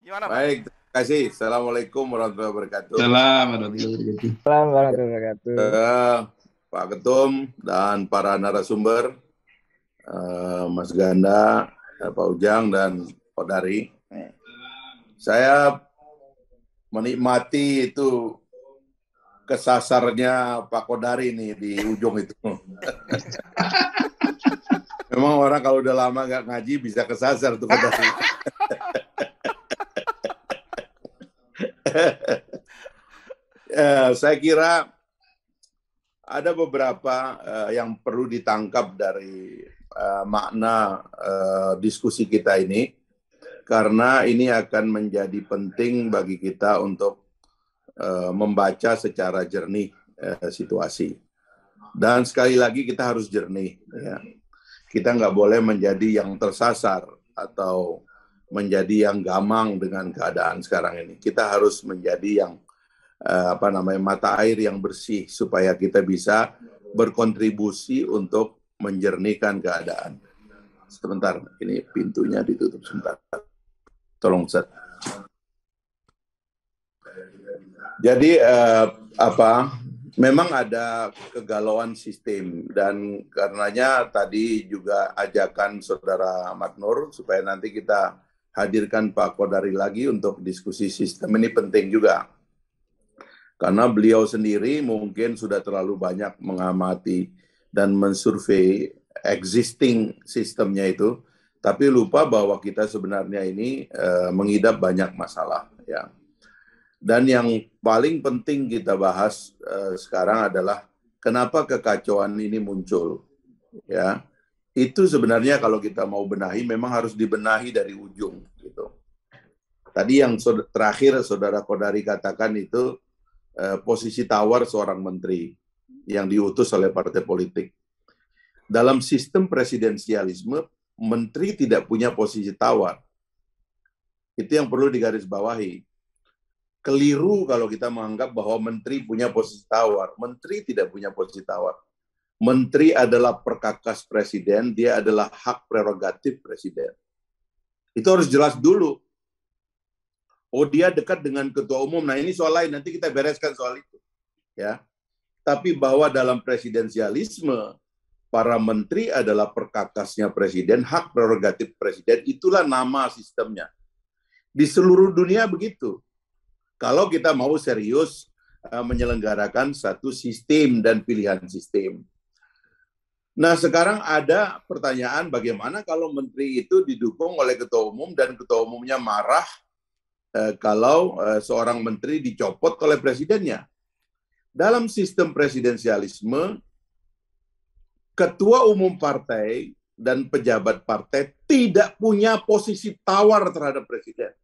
Gimana, Pak? Baik, terima kasih. Assalamualaikum warahmatullahi wabarakatuh. Salam warahmatullahi wabarakatuh. Selamat warahmatullahi wabarakatuh. Pak Ketum dan para narasumber, Mas Ganda, Pak Ujang, dan Pak Dari. Saya menikmati itu kesasarnya Pak Kodari nih di ujung itu. Memang orang kalau udah lama nggak ngaji bisa kesasar tuh Kodari. Saya kira ada beberapa yang perlu ditangkap dari makna diskusi kita ini, karena ini akan menjadi penting bagi kita untuk membaca secara jernih situasi. Dan sekali lagi kita harus jernih. Ya. Kita nggak boleh menjadi yang tersasar atau menjadi yang gamang dengan keadaan sekarang ini. Kita harus menjadi yang mata air yang bersih supaya kita bisa berkontribusi untuk menjernihkan keadaan. Sebentar, ini pintunya ditutup sebentar. Tolong Ustaz. Jadi memang ada kegalauan sistem, dan karenanya tadi juga ajakan Saudara Maknur supaya nanti kita hadirkan Pak Kodari lagi untuk diskusi sistem ini penting juga. Karena beliau sendiri mungkin sudah terlalu banyak mengamati dan mensurvei existing sistemnya itu, tapi lupa bahwa kita sebenarnya ini mengidap banyak masalah. Ya. Dan yang paling penting kita bahas sekarang adalah kenapa kekacauan ini muncul. Ya, itu sebenarnya kalau kita mau benahi memang harus dibenahi dari ujung. Gitu. Tadi yang terakhir Saudara Kodari katakan itu posisi tawar seorang menteri yang diutus oleh partai politik. Dalam sistem presidensialisme, menteri tidak punya posisi tawar. Itu yang perlu digarisbawahi. Keliru kalau kita menganggap bahwa menteri punya posisi tawar. Menteri tidak punya posisi tawar. Menteri adalah perkakas presiden, dia adalah hak prerogatif presiden. Itu harus jelas dulu. Oh, dia dekat dengan ketua umum. Nah, ini soal lain, nanti kita bereskan soal itu. Ya. Tapi bahwa dalam presidensialisme, para menteri adalah perkakasnya presiden, hak prerogatif presiden, itulah nama sistemnya. Di seluruh dunia begitu. Kalau kita mau serius menyelenggarakan satu sistem dan pilihan sistem. Nah, sekarang ada pertanyaan bagaimana kalau menteri itu didukung oleh ketua umum dan ketua umumnya marah kalau seorang menteri dicopot oleh presidennya. Dalam sistem presidensialisme, ketua umum partai dan pejabat partai tidak punya posisi tawar terhadap presiden.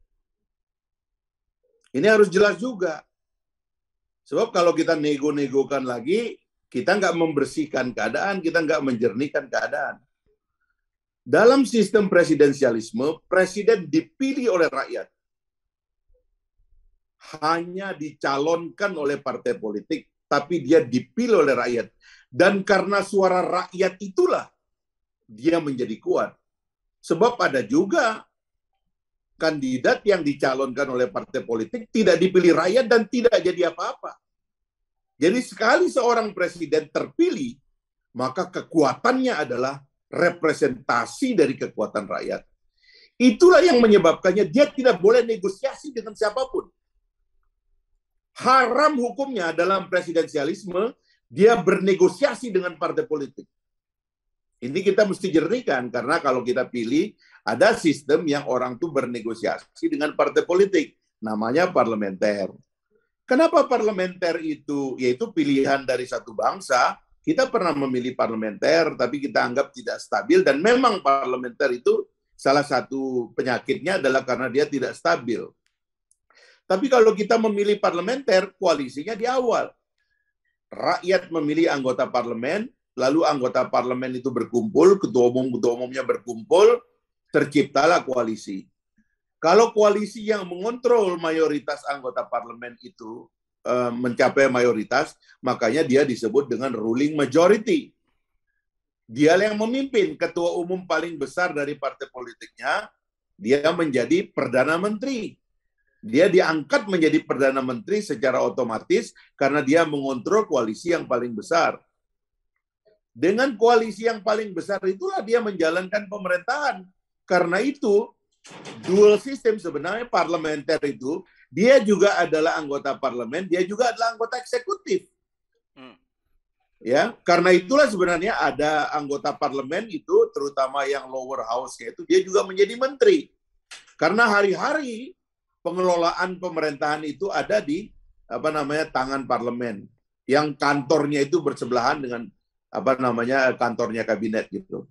Ini harus jelas juga. Sebab kalau kita nego-negokan lagi, kita nggak membersihkan keadaan, kita nggak menjernihkan keadaan. Dalam sistem presidensialisme, presiden dipilih oleh rakyat. Hanya dicalonkan oleh partai politik, tapi dia dipilih oleh rakyat. Dan karena suara rakyat itulah, dia menjadi kuat. Sebab ada juga kandidat yang dicalonkan oleh partai politik tidak dipilih rakyat dan tidak jadi apa-apa. Jadi sekali seorang presiden terpilih, maka kekuatannya adalah representasi dari kekuatan rakyat. Itulah yang menyebabkannya dia tidak boleh negosiasi dengan siapapun. Haram hukumnya dalam presidensialisme, dia bernegosiasi dengan partai politik. Ini kita mesti jernihkan, karena kalau kita pilih, ada sistem yang orang tuh bernegosiasi dengan partai politik. Namanya parlementer. Kenapa parlementer itu? Yaitu pilihan dari satu bangsa. Kita pernah memilih parlementer, tapi kita anggap tidak stabil. Dan memang parlementer itu salah satu penyakitnya adalah karena dia tidak stabil. Tapi kalau kita memilih parlementer, koalisinya di awal. Rakyat memilih anggota parlemen, lalu anggota parlemen itu berkumpul, ketua umumnya berkumpul, terciptalah koalisi. Kalau koalisi yang mengontrol mayoritas anggota parlemen itu mencapai mayoritas, makanya dia disebut dengan ruling majority. Dia yang memimpin, ketua umum paling besar dari partai politiknya, dia menjadi perdana menteri. Dia diangkat menjadi Perdana Menteri secara otomatis karena dia mengontrol koalisi yang paling besar. Dengan koalisi yang paling besar itulah dia menjalankan pemerintahan. Karena itu, dual system sebenarnya parlementer itu, dia juga adalah anggota parlemen, dia juga adalah anggota eksekutif. Ya, karena itulah sebenarnya ada anggota parlemen itu, terutama yang lower house itu, dia juga menjadi menteri. Karena hari-hari pengelolaan pemerintahan itu ada di tangan parlemen, yang kantornya itu bersebelahan dengan kantornya kabinet gitu.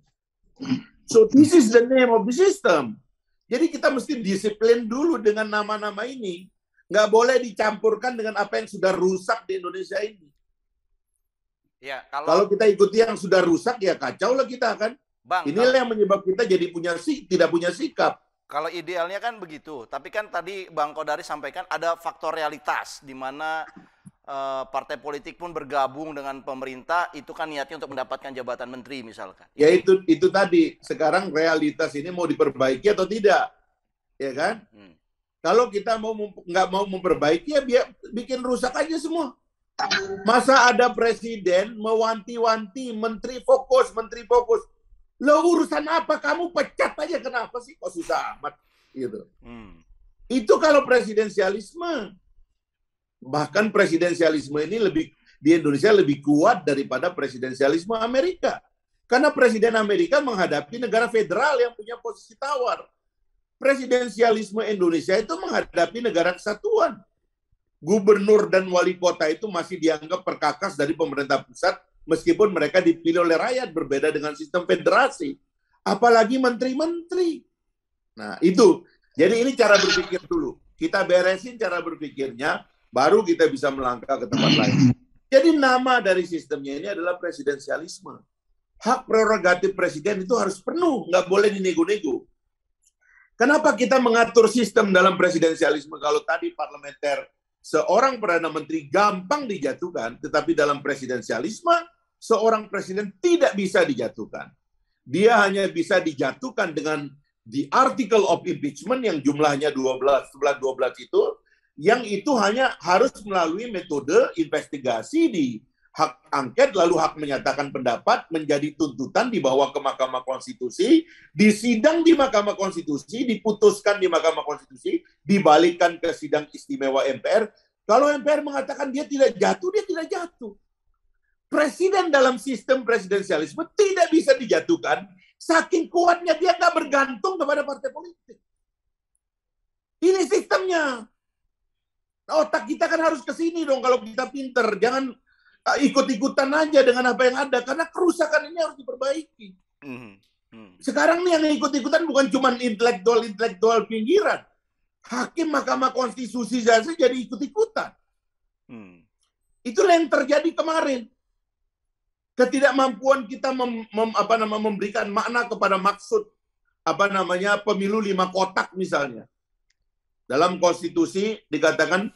So this is the name of the system. Jadi kita mesti disiplin dulu dengan nama-nama ini. Nggak boleh dicampurkan dengan apa yang sudah rusak di Indonesia ini. Ya, kalau kita ikuti yang sudah rusak, ya kacau lah kita kan. Bang, inilah yang menyebabkan kita jadi tidak punya sikap. Kalau idealnya kan begitu, tapi kan tadi Bang Kodari sampaikan ada faktor realitas di mana partai politik pun bergabung dengan pemerintah, itu kan niatnya untuk mendapatkan jabatan menteri misalkan. Ya itu tadi, sekarang realitas ini mau diperbaiki atau tidak, ya kan? Kalau kita nggak mau memperbaiki, ya bikin rusak aja semua. Masa ada presiden mewanti-wanti menteri fokus. Lo urusan apa? Kamu pecat aja, kenapa sih? Kok susah amat gitu. Itu kalau presidensialisme. Bahkan presidensialisme ini di Indonesia lebih kuat daripada presidensialisme Amerika. Karena presiden Amerika menghadapi negara federal yang punya posisi tawar. Presidensialisme Indonesia itu menghadapi negara kesatuan. Gubernur dan wali kota itu masih dianggap perkakas dari pemerintah pusat, meskipun mereka dipilih oleh rakyat, berbeda dengan sistem federasi. Apalagi menteri-menteri. Nah, itu. Jadi ini cara berpikir dulu. Kita beresin cara berpikirnya, baru kita bisa melangkah ke tempat lain. Jadi nama dari sistemnya ini adalah presidensialisme. Hak prerogatif presiden itu harus penuh, nggak boleh dinego-nego. Kenapa kita mengatur sistem dalam presidensialisme? Kalau tadi parlementer, seorang Perdana Menteri gampang dijatuhkan, tetapi dalam presidensialisme, seorang presiden tidak bisa dijatuhkan. Dia hanya bisa dijatuhkan dengan the article of impeachment yang jumlahnya 12 itu, yang itu hanya harus melalui metode investigasi di hak angket, lalu hak menyatakan pendapat, menjadi tuntutan dibawa ke Mahkamah Konstitusi, disidang di Mahkamah Konstitusi, diputuskan di Mahkamah Konstitusi, dibalikkan ke sidang istimewa MPR. Kalau MPR mengatakan dia tidak jatuh, dia tidak jatuh. Presiden dalam sistem presidensialisme tidak bisa dijatuhkan, saking kuatnya dia nggak bergantung kepada partai politik. Ini sistemnya. Otak kita kan harus ke sini dong kalau kita pinter. Jangan ikut-ikutan aja dengan apa yang ada, karena kerusakan ini harus diperbaiki. Sekarang nih yang ikut-ikutan bukan cuma intelektual pinggiran. Hakim Mahkamah Konstitusi saja jadi ikut-ikutan. Itulah yang terjadi kemarin. Ketidakmampuan kita memberikan makna kepada maksud pemilu 5 kotak misalnya. Dalam konstitusi dikatakan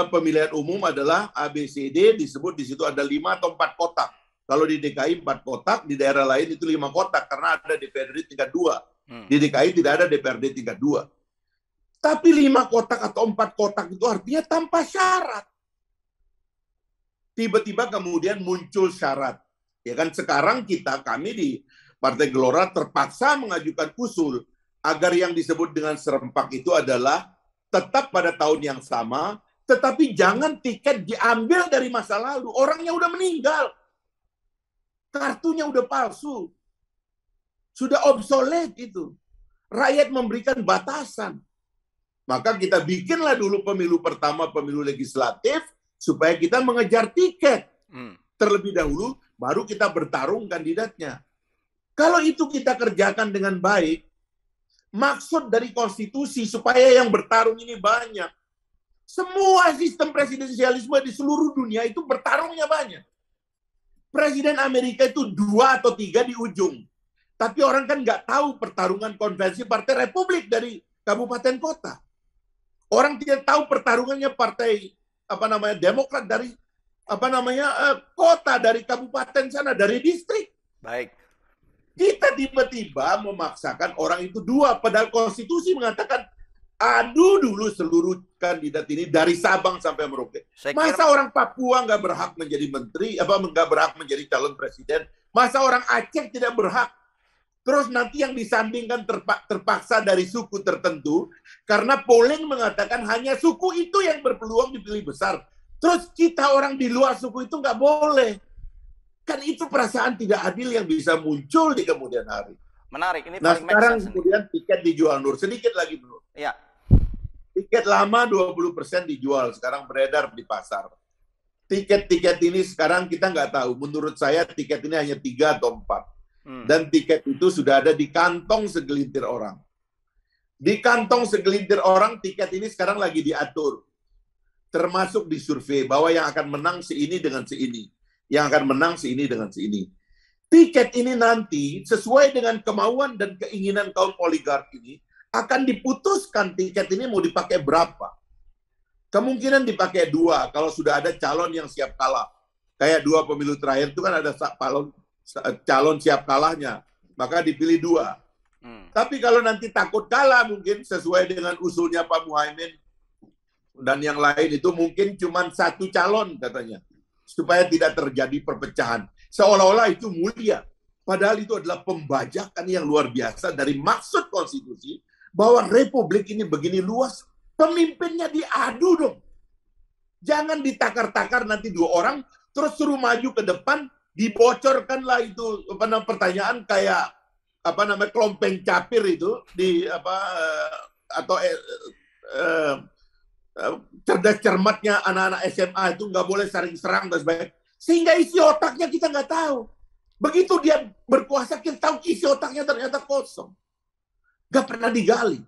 pemilihan umum adalah ABCD, disebut di situ ada 5 atau 4 kotak. Kalau di DKI 4 kotak, di daerah lain itu 5 kotak karena ada DPRD tingkat 2. Di DKI tidak ada DPRD tingkat 2. Tapi 5 kotak atau 4 kotak itu artinya tanpa syarat. Tiba-tiba kemudian muncul syarat. Ya kan, sekarang kami di Partai Gelora terpaksa mengajukan usul agar yang disebut dengan serempak itu adalah tetap pada tahun yang sama, tetapi jangan tiket diambil dari masa lalu. Orangnya udah meninggal. Kartunya udah palsu. Sudah obsolete itu. Rakyat memberikan batasan. Maka kita bikinlah dulu pemilu pertama, pemilu legislatif, supaya kita mengejar tiket. Terlebih dahulu, baru kita bertarung kandidatnya. Kalau itu kita kerjakan dengan baik, maksud dari konstitusi supaya yang bertarung ini banyak. Semua sistem presidensialisme di seluruh dunia itu bertarungnya banyak. Presiden Amerika itu 2 atau 3 di ujung. Tapi orang kan nggak tahu pertarungan konvensi Partai Republik dari kabupaten kota. Orang tidak tahu pertarungannya partai Demokrat dari kota, dari kabupaten sana, dari distrik. Baik. Kita tiba-tiba memaksakan orang itu 2, padahal konstitusi mengatakan adu dulu seluruh kandidat ini dari Sabang sampai Merauke. Masa orang Papua nggak berhak menjadi menteri, nggak berhak menjadi calon presiden? Masa orang Aceh tidak berhak? Terus nanti yang disandingkan terpaksa dari suku tertentu, karena polling mengatakan hanya suku itu yang berpeluang dipilih besar. Terus kita orang di luar suku itu nggak boleh. Kan itu perasaan tidak adil yang bisa muncul di kemudian hari. Menarik, ini Nah paling sekarang kemudian tiket dijual, Nur. Sedikit lagi, Nur. Iya. Tiket lama 20% dijual, sekarang beredar di pasar. Tiket-tiket ini sekarang kita nggak tahu. Menurut saya tiket ini hanya 3 atau 4. Dan tiket itu sudah ada di kantong segelintir orang. Di kantong segelintir orang, tiket ini sekarang lagi diatur. Termasuk di survei bahwa yang akan menang si ini dengan si ini. Yang akan menang si ini dengan si ini. Tiket ini nanti sesuai dengan kemauan dan keinginan kaum oligark ini akan diputuskan tiket ini mau dipakai berapa. Kemungkinan dipakai 2 kalau sudah ada calon yang siap kalah. Kayak 2 pemilu terakhir itu kan ada calon siap kalahnya, maka dipilih 2. Tapi kalau nanti takut kalah mungkin sesuai dengan usulnya Pak Muhaimin dan yang lain itu mungkin cuma 1 calon katanya. Supaya tidak terjadi perpecahan. Seolah-olah itu mulia. Padahal itu adalah pembajakan yang luar biasa dari maksud konstitusi bahwa republik ini begini luas, pemimpinnya diadu dong. Jangan ditakar-takar nanti 2 orang, terus suruh maju ke depan, dibocorkanlah itu pertanyaan kayak kelompeng capir itu di cerdas cermatnya anak-anak SMA itu nggak boleh saling serang dan sebagainya. Sehingga isi otaknya kita nggak tahu. Begitu dia berkuasa kita tahu isi otaknya ternyata kosong. Nggak pernah digali.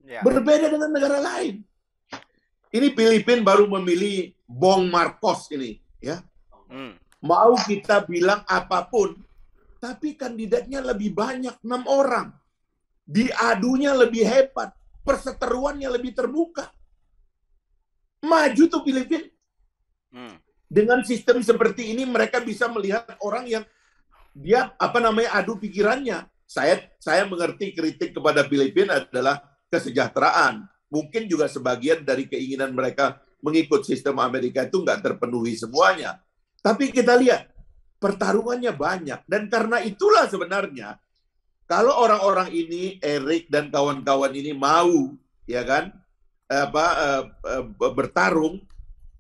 Ya. Berbeda dengan negara lain. Ini Filipina baru memilih Bong Marcos ini, ya. Mau kita bilang apapun, tapi kandidatnya lebih banyak 6 orang. Diadunya lebih hebat, perseteruannya lebih terbuka. Maju tuh Filipina. Dengan sistem seperti ini mereka bisa melihat orang yang dia adu pikirannya. Saya mengerti kritik kepada Filipina adalah kesejahteraan. Mungkin juga sebagian dari keinginan mereka mengikut sistem Amerika itu nggak terpenuhi semuanya. Tapi kita lihat pertarungannya banyak dan karena itulah sebenarnya kalau orang-orang ini Erik dan kawan-kawan ini mau ya kan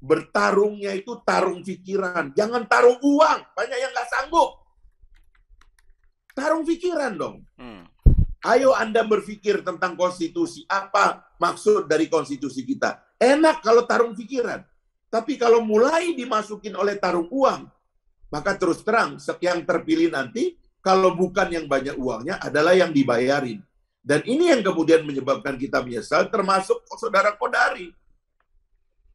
bertarungnya itu tarung pikiran, jangan tarung uang, banyak yang nggak sanggup. Tarung pikiran dong. Ayo Anda berpikir tentang konstitusi, apa maksud dari konstitusi kita. Enak kalau tarung pikiran. Tapi kalau mulai dimasukin oleh tarung uang, maka terus terang yang terpilih nanti, kalau bukan yang banyak uangnya adalah yang dibayarin. Dan ini yang kemudian menyebabkan kita menyesal, termasuk saudara Kodari.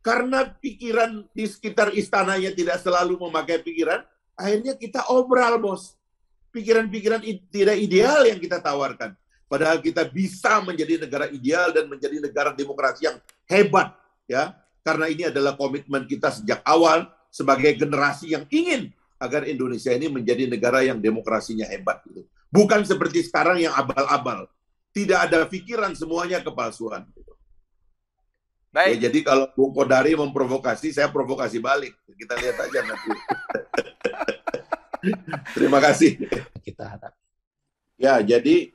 Karena pikiran di sekitar istananya tidak selalu memakai pikiran, akhirnya kita obral, bos. Pikiran-pikiran tidak ideal yang kita tawarkan. Padahal kita bisa menjadi negara ideal dan menjadi negara demokrasi yang hebat, ya. Karena ini adalah komitmen kita sejak awal sebagai generasi yang ingin agar Indonesia ini menjadi negara yang demokrasinya hebat. Gitu. Bukan seperti sekarang yang abal-abal. Tidak ada pikiran, semuanya kepalsuan. Gitu. Baik. Ya, jadi kalau Bung Kodari memprovokasi, saya provokasi balik. Kita lihat aja nanti. Terima kasih. Kita harap. Ya, jadi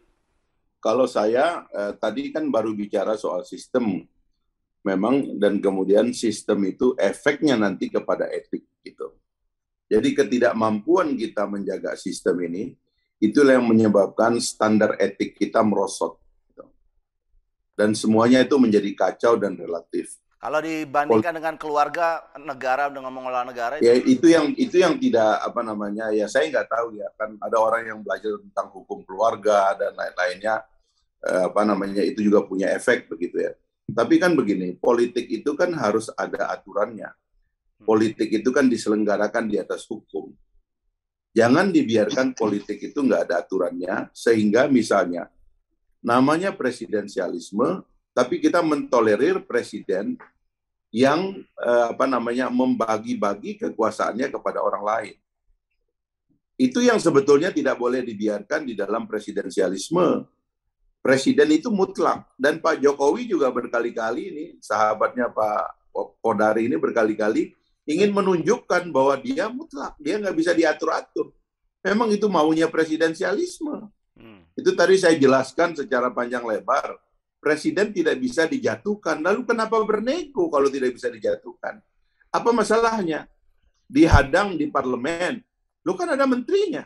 kalau saya tadi kan baru bicara soal sistem. Memang dan kemudian sistem itu efeknya nanti kepada etik gitu. Jadi ketidakmampuan kita menjaga sistem ini itulah yang menyebabkan standar etik kita merosot. Gitu. Dan semuanya itu menjadi kacau dan relatif. Kalau dibandingkan dengan keluarga, negara dengan mengelola negara ya itu yang tidak ya saya nggak tahu ya, kan ada orang yang belajar tentang hukum keluarga dan lain-lainnya itu juga punya efek begitu ya. Tapi kan begini, politik itu kan harus ada aturannya. Politik itu kan diselenggarakan di atas hukum. Jangan dibiarkan politik itu nggak ada aturannya, sehingga misalnya namanya presidensialisme, tapi kita mentolerir presiden yang membagi-bagi kekuasaannya kepada orang lain. Itu yang sebetulnya tidak boleh dibiarkan di dalam presidensialisme. Presiden itu mutlak. Dan Pak Jokowi juga berkali-kali ini, sahabatnya Pak Kodari ini berkali-kali ingin menunjukkan bahwa dia mutlak. Dia nggak bisa diatur-atur. Memang itu maunya presidensialisme. Itu tadi saya jelaskan secara panjang lebar. Presiden tidak bisa dijatuhkan. Lalu kenapa bernego kalau tidak bisa dijatuhkan? Apa masalahnya? Dihadang di parlemen. Lu kan ada menterinya.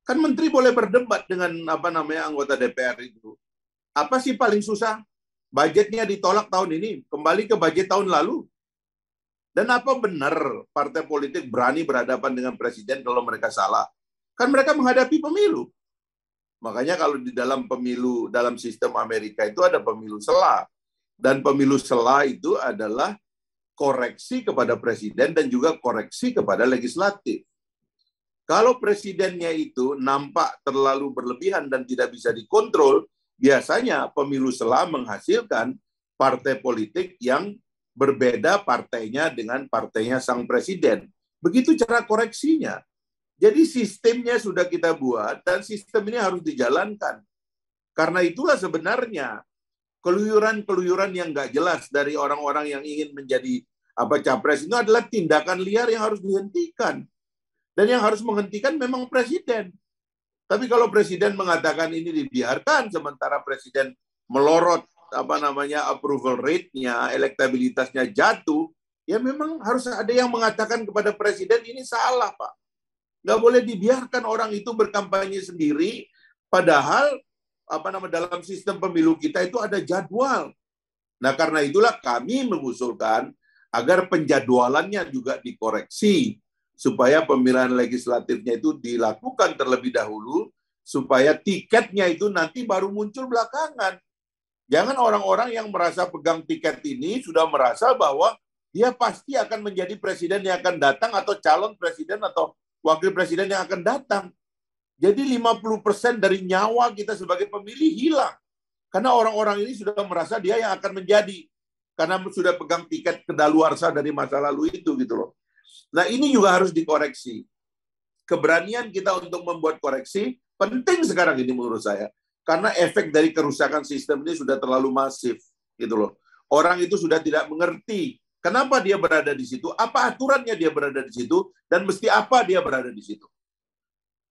Kan menteri boleh berdebat dengan anggota DPR itu. Apa sih paling susah? Budgetnya ditolak tahun ini, kembali ke budget tahun lalu. Dan apa benar partai politik berani berhadapan dengan presiden kalau mereka salah? Kan mereka menghadapi pemilu. Makanya kalau di dalam pemilu, dalam sistem Amerika itu ada pemilu sela. Dan pemilu sela itu adalah koreksi kepada presiden dan juga koreksi kepada legislatif. Kalau presidennya itu nampak terlalu berlebihan dan tidak bisa dikontrol, biasanya pemilu sela menghasilkan partai politik yang berbeda partainya dengan partainya sang presiden. Begitu cara koreksinya. Jadi sistemnya sudah kita buat dan sistem ini harus dijalankan. Karena itulah sebenarnya keluyuran-keluyuran yang nggak jelas dari orang-orang yang ingin menjadi capres itu adalah tindakan liar yang harus dihentikan. Dan yang harus menghentikan memang presiden. Tapi kalau presiden mengatakan ini dibiarkan, sementara presiden melorot approval rate-nya, elektabilitasnya jatuh, ya memang harus ada yang mengatakan kepada presiden ini salah, Pak. Nggak boleh dibiarkan orang itu berkampanye sendiri, padahal dalam sistem pemilu kita itu ada jadwal. Nah, karena itulah kami mengusulkan agar penjadwalannya juga dikoreksi, supaya pemilihan legislatifnya itu dilakukan terlebih dahulu, supaya tiketnya itu nanti baru muncul belakangan. Jangan orang-orang yang merasa pegang tiket ini sudah merasa bahwa dia pasti akan menjadi presiden yang akan datang atau calon presiden atau wakil presiden yang akan datang. Jadi 50% dari nyawa kita sebagai pemilih hilang. Karena orang-orang ini sudah merasa dia yang akan menjadi. Karena sudah pegang tiket kedaluarsa dari masa lalu itu gitu loh. Nah, ini juga harus dikoreksi. Keberanian kita untuk membuat koreksi penting sekarang ini menurut saya. Karena efek dari kerusakan sistem ini sudah terlalu masif. Gitu loh. Orang itu sudah tidak mengerti kenapa dia berada di situ, apa aturannya dia berada di situ, dan mesti apa dia berada di situ.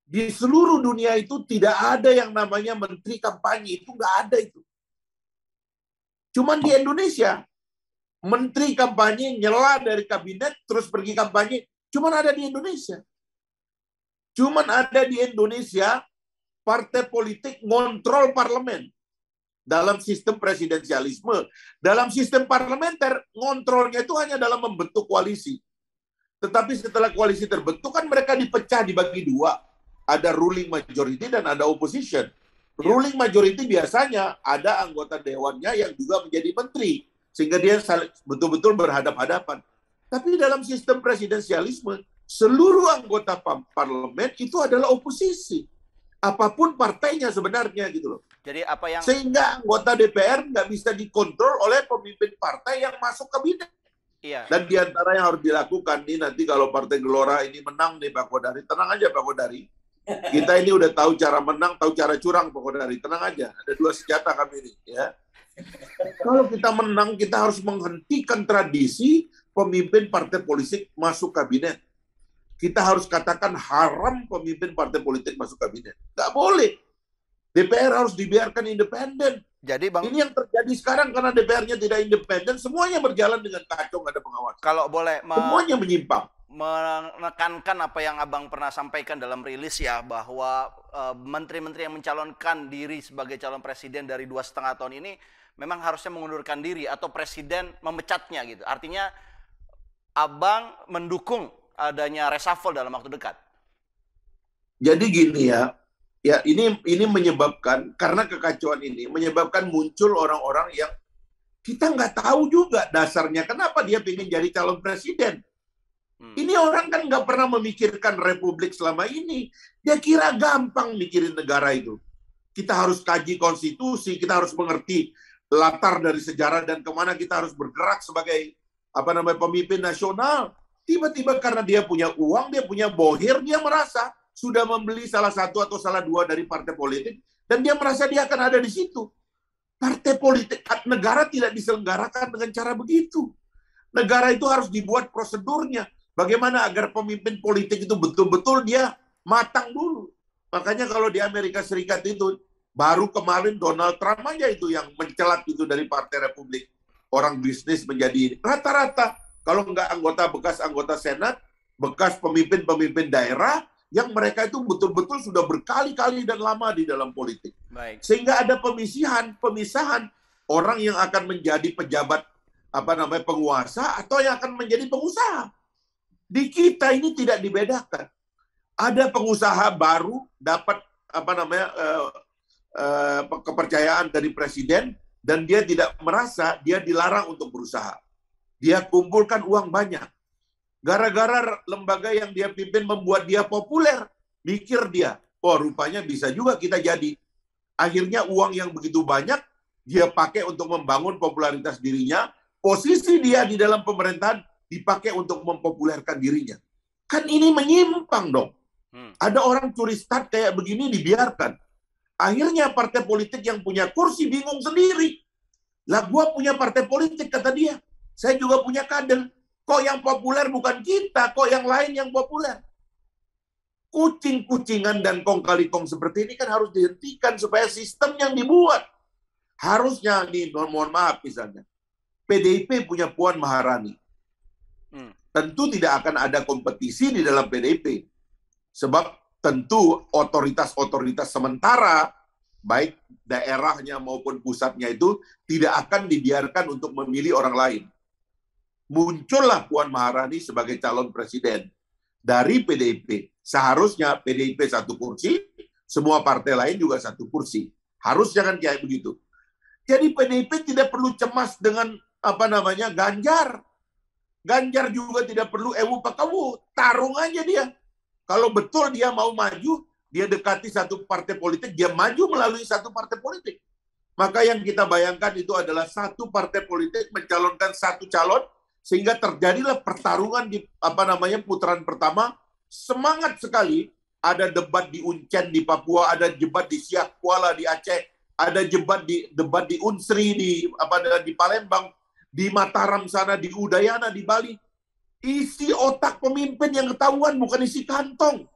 Di seluruh dunia itu tidak ada yang namanya menteri kampanye. Itu nggak ada itu. Cuman di Indonesia, menteri kampanye nyela dari kabinet terus pergi kampanye, cuman ada di Indonesia. Cuman ada di Indonesia partai politik ngontrol parlemen. Dalam sistem presidensialisme, dalam sistem parlementer ngontrolnya itu hanya dalam membentuk koalisi. Tetapi setelah koalisi terbentuk kan mereka dipecah dibagi dua. Ada ruling majority dan ada opposition. Ruling majority biasanya ada anggota dewannya yang juga menjadi menteri. Sehingga dia betul-betul berhadap-hadapan. Tapi dalam sistem presidensialisme, seluruh anggota parlemen itu adalah oposisi. Apapun partainya sebenarnya gitu loh. Jadi apa yang sehingga anggota DPR nggak bisa dikontrol oleh pemimpin partai yang masuk kabinet. Iya. Dan diantara yang harus dilakukan nih nanti kalau Partai Gelora ini menang nih Pak Kodari, tenang aja Pak Kodari. Kita ini udah tahu cara menang, tahu cara curang Pak Kodari, tenang aja. Ada dua senjata kami ini ya. Kalau kita menang, kita harus menghentikan tradisi pemimpin partai politik masuk kabinet. Kita harus katakan haram pemimpin partai politik masuk kabinet. Nggak boleh. DPR harus dibiarkan independen. Jadi Bang, ini yang terjadi sekarang karena DPR-nya tidak independen, semuanya berjalan dengan kacau, nggak ada pengawas. Kalau boleh semuanya menyimpang. Menekankan apa yang Abang pernah sampaikan dalam rilis ya, bahwa menteri-menteri yang mencalonkan diri sebagai calon presiden dari 2,5 tahun ini memang harusnya mengundurkan diri atau presiden memecatnya gitu. Artinya Abang mendukung adanya reshuffle dalam waktu dekat. Jadi gini ya ini menyebabkan, karena kekacauan ini menyebabkan muncul orang-orang yang kita nggak tahu juga dasarnya kenapa dia ingin jadi calon presiden. Ini orang kan nggak pernah memikirkan republik selama ini. Dia kira gampang mikirin negara itu. Kita harus kaji konstitusi, kita harus mengerti latar dari sejarah dan kemana kita harus bergerak sebagai pemimpin nasional. Tiba-tiba karena dia punya uang, dia punya bohir, dia merasa sudah membeli salah satu atau salah dua dari partai politik, Dan dia merasa dia akan ada di situ. Partai politik, negara tidak diselenggarakan dengan cara begitu. Negara itu harus dibuat prosedurnya. Bagaimana agar pemimpin politik itu betul-betul dia matang dulu. Makanya kalau di Amerika Serikat itu, baru kemarin Donald Trump aja itu yang mencelat itu dari Partai Republik. Orang bisnis menjadi rata-rata, kalau nggak bekas anggota Senat, bekas pemimpin-pemimpin daerah, yang mereka itu betul-betul sudah berkali-kali dan lama di dalam politik. Baik. Sehingga ada pemisahan orang yang akan menjadi pejabat penguasa atau yang akan menjadi pengusaha. Di kita ini tidak dibedakan. Ada pengusaha baru dapat kepercayaan dari presiden dan dia tidak merasa dia dilarang untuk berusaha. Dia kumpulkan uang banyak. Gara-gara lembaga yang dia pimpin membuat dia populer, mikir dia, oh rupanya bisa juga kita jadi. Akhirnya uang yang begitu banyak, dia pakai untuk membangun popularitas dirinya, posisi dia di dalam pemerintahan dipakai untuk mempopulerkan dirinya. Kan ini menyimpang dong. Ada orang curi start kayak begini dibiarkan. Akhirnya partai politik yang punya kursi bingung sendiri. Lah gua punya partai politik, kata dia. Saya juga punya kader. Kok yang populer bukan kita, kok yang lain yang populer. Kucing-kucingan dan kong-kali-kong seperti ini kan harus dihentikan supaya sistem yang dibuat. Harusnya, nih, mohon maaf misalnya, PDIP punya Puan Maharani. Tentu tidak akan ada kompetisi di dalam PDIP. Sebab tentu otoritas-otoritas sementara, baik daerahnya maupun pusatnya itu, tidak akan dibiarkan untuk memilih orang lain. Muncullah Puan Maharani sebagai calon presiden dari PDIP. Seharusnya PDIP 1 kursi, semua partai lain juga 1 kursi. Harusnya kan kayak begitu. Jadi PDIP tidak perlu cemas dengan Ganjar. Ganjar juga tidak perlu ewu pakewu, tarung aja dia. Kalau betul dia mau maju, dia dekati 1 partai politik, dia maju melalui 1 partai politik. Maka yang kita bayangkan itu adalah 1 partai politik mencalonkan 1 calon, sehingga terjadilah pertarungan di putaran pertama. Semangat sekali. Ada debat di Uncen di Papua, ada debat di Siak Kuala di Aceh, ada debat di Unsri di Palembang, di Mataram sana, di Udayana di Bali. Isi otak pemimpin yang ketahuan, bukan isi kantong.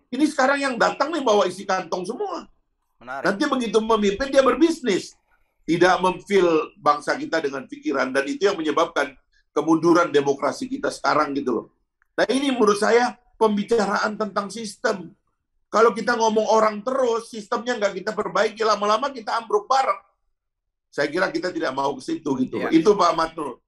Ini sekarang yang datang nih bawa isi kantong semua. Menarik. Nanti begitu memimpin dia berbisnis, tidak memfil bangsa kita dengan pikiran, dan itu yang menyebabkan kemunduran demokrasi kita sekarang gitu loh. Nah ini menurut saya pembicaraan tentang sistem. Kalau kita ngomong orang terus, sistemnya nggak kita perbaiki, lama-lama kita ambruk bareng. Saya kira kita tidak mau ke situ gitu. Ya. Itu Pak Matnur.